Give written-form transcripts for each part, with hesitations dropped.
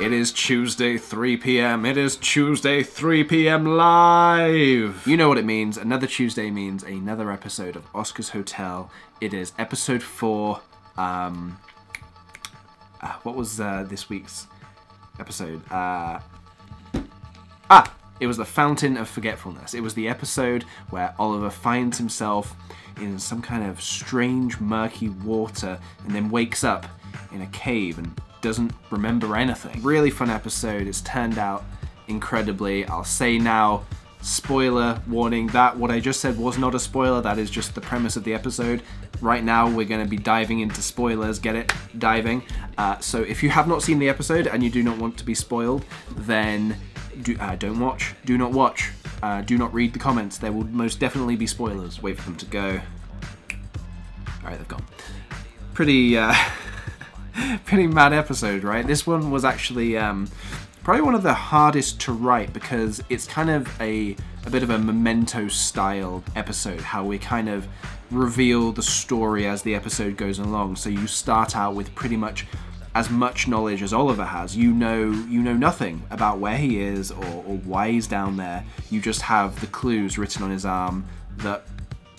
It is Tuesday 3 p.m. It is Tuesday 3 p.m. live. You know what it means. Another Tuesday means another episode of Oscar's Hotel. It is episode 4. What was this week's episode? It was the Fountain of Forgetfulness. It was the episode where Oliver finds himself in some kind of strange, murky water and then wakes up in a cave and doesn't remember anything. Really fun episode. It's turned out incredibly. I'll say now, spoiler warning, that what I just said was not a spoiler. That is just the premise of the episode. Right now we're going to be diving into spoilers. Get it? Diving. So if you have not seen the episode and you do not want to be spoiled, then don't watch. Do not watch. Do not read the comments. There will most definitely be spoilers. Wait for them to go. Alright, they've gone. Pretty mad episode, right? This one was actually probably one of the hardest to write because it's kind of a bit of a Memento style episode, how we kind of reveal the story as the episode goes along. So you start out with pretty much as much knowledge as Oliver has. You know nothing about where he is or why he's down there. You just have the clues written on his arm that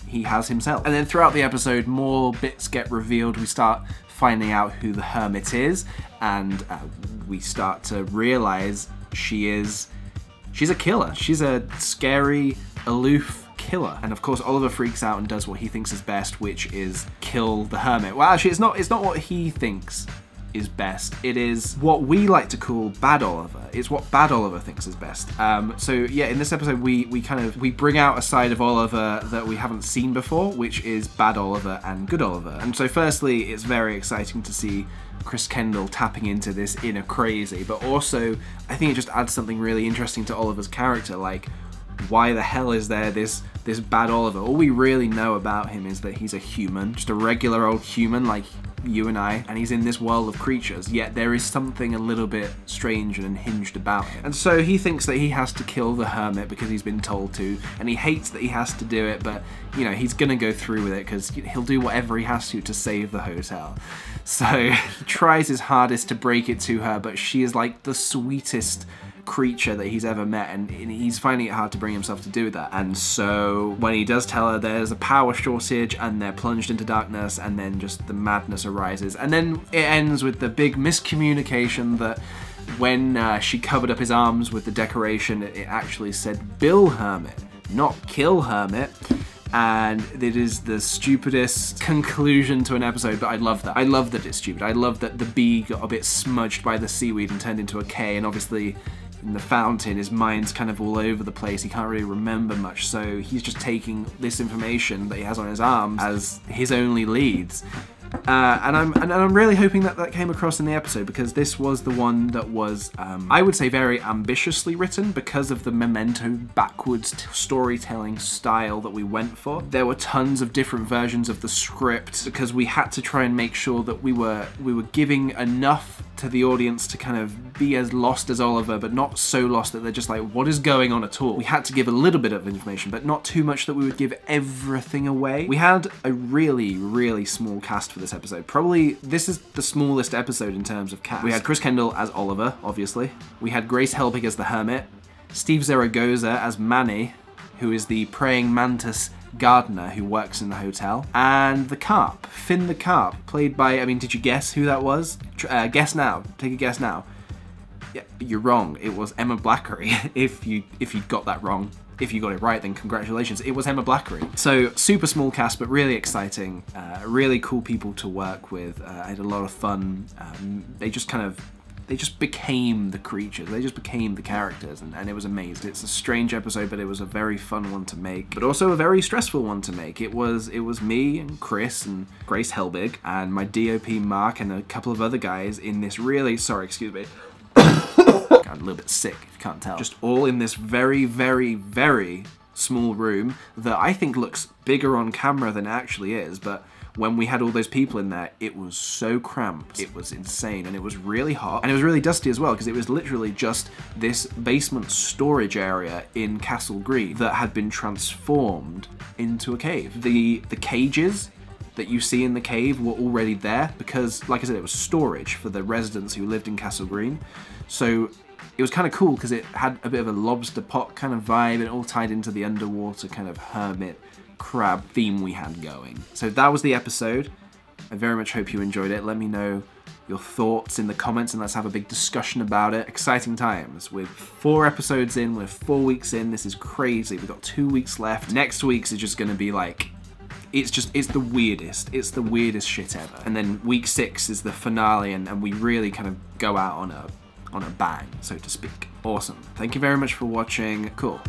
he has himself. And then throughout the episode, more bits get revealed. We start finding out who the hermit is, and we start to realize she's a killer. She's a scary, aloof killer. And of course, Oliver freaks out and does what he thinks is best, which is kill the hermit. Well, actually, it's not what he thinks is best. It is what we like to call Bad Oliver. It's what Bad Oliver thinks is best. So yeah, in this episode we bring out a side of Oliver that we haven't seen before, which is Bad Oliver and Good Oliver. And so firstly, it's very exciting to see Chris Kendall tapping into this inner crazy, but also I think it just adds something really interesting to Oliver's character. Like, why the hell is there this Bad Oliver? All we really know about him is that he's a human, just a regular old human like you and I, and he's in this world of creatures, yet there is something a little bit strange and unhinged about him. And so he thinks that he has to kill the hermit because he's been told to, and he hates that he has to do it, but you know, he's gonna go through with it because he'll do whatever he has to save the hotel. So he tries his hardest to break it to her, but she is like the sweetest creature that he's ever met, and he's finding it hard to bring himself to do that. And so when he does tell her there's a power shortage and they're plunged into darkness, and then just the madness arises, and then it ends with the big miscommunication that when she covered up his arms with the decoration, it actually said Bill Hermit, not Kill Hermit. And it is the stupidest conclusion to an episode, but I love that. I love that it's stupid. I love that the B got a bit smudged by the seaweed and turned into a K, and obviously in the fountain, his mind's kind of all over the place. He can't really remember much, so he's just taking this information that he has on his arms as his only leads. And I'm really hoping that came across in the episode, because this was the one that was, I would say, very ambitiously written because of the Memento backwards storytelling style that we went for. There were tons of different versions of the script because we had to try and make sure that we were giving enough to the audience to kind of be as lost as Oliver, but not so lost that they're just like, what is going on at all? We had to give a little bit of information, but not too much that we would give everything away. We had a really, really small cast for this episode. Probably this is the smallest episode in terms of cast. We had Chris Kendall as Oliver, obviously. We had Grace Helbig as the Hermit, Steve Zaragoza as Manny, who is the praying mantis gardener who works in the hotel, and the carp, Finn the carp, played by, I mean, did you guess who that was? Guess now. Take a guess now. Yeah, you're wrong. It was Emma Blackery. If you got that wrong. If you got it right, then congratulations. It was Emma Blackery. So super small cast, but really exciting. Really cool people to work with. I had a lot of fun. They just became the creatures. They just became the characters, and it was amazing. It's a strange episode, but it was a very fun one to make, but also a very stressful one to make. It was me and Chris and Grace Helbig and my DOP Mark and a couple of other guys in this really, sorry, excuse me. I'm a little bit sick, if you can't tell. Just all in this very, very, very small room that I think looks bigger on camera than it actually is, but when we had all those people in there, it was so cramped. It was insane, and it was really hot, and it was really dusty as well, because it was literally just this basement storage area in Castle Green that had been transformed into a cave. The cages that you see in the cave were already there because, like I said, it was storage for the residents who lived in Castle Green. So it was kind of cool because it had a bit of a lobster pot kind of vibe, and it all tied into the underwater kind of hermit crab theme we had going. So that was the episode. I very much hope you enjoyed it. Let me know your thoughts in the comments and let's have a big discussion about it. Exciting times. We're 4 episodes in, we're 4 weeks in. This is crazy. We've got 2 weeks left. Next week's is just going to be like, it's the weirdest. It's the weirdest shit ever. And then week 6 is the finale, and we really kind of go out on a bang, so to speak. Awesome. Thank you very much for watching. Cool.